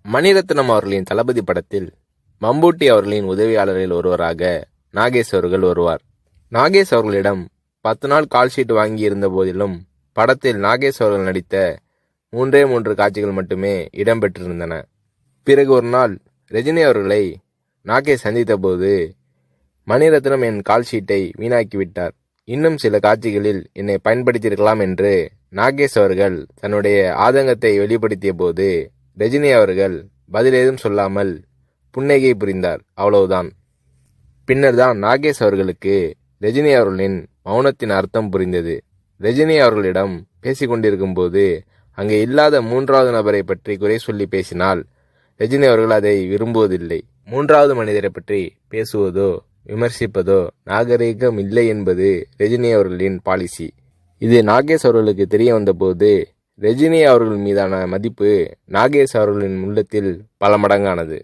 மணிரத்னம் அவர்களின் தளபதி படத்தில் மம்பூட்டி அவர்களின் உதவியாளரில் ஒருவராக நாகேஷ் அவர்கள் வருவார். நாகேஷ் அவர்களிடம் 10 நாள் கால்ஷீட் வாங்கி இருந்த போதிலும் படத்தில் நாகேஷ் அவர்கள் நடித்த 3 காட்சிகள் மட்டுமே இடம்பெற்றிருந்தன. பிறகு ஒரு நாள் ரஜினி அவர்களை நாகேஷ் சந்தித்த போது, மணிரத்னம் என் கால்ஷீட்டை வீணாக்கிவிட்டார், இன்னும் சில காட்சிகளில் என்னை பயன்படுத்தியிருக்கலாம் என்று நாகேஷ் அவர்கள் தன்னுடைய ஆதங்கத்தை வெளிப்படுத்திய போது, ரஜினி அவர்கள் பதில் ஏதும் சொல்லாமல் புன்னகை புரிந்தார். அவ்வளவுதான். பின்னர் தான் நாகேஷ் அவர்களுக்கு ரஜினி அவர்களின் மௌனத்தின் அர்த்தம் புரிந்தது. ரஜினி அவர்களிடம் பேசிக்கொண்டிருக்கும் போது அங்கே இல்லாத 3வது நபரை பற்றி குறை சொல்லி பேசினால் ரஜினி அவர்கள் அதை விரும்புவதில்லை. 3வது மனிதரை பற்றி பேசுவதோ விமர்சிப்பதோ நாகரீகம் இல்லை என்பது ரஜினி அவர்களின் பாலிசி. இது நாகேஷ் அவர்களுக்கு தெரிய வந்தபோது ரஜினி அவர்கள் மீதான மதிப்பு நாகேஷ் அவர்களின் உள்ளத்தில் பல மடங்கானது.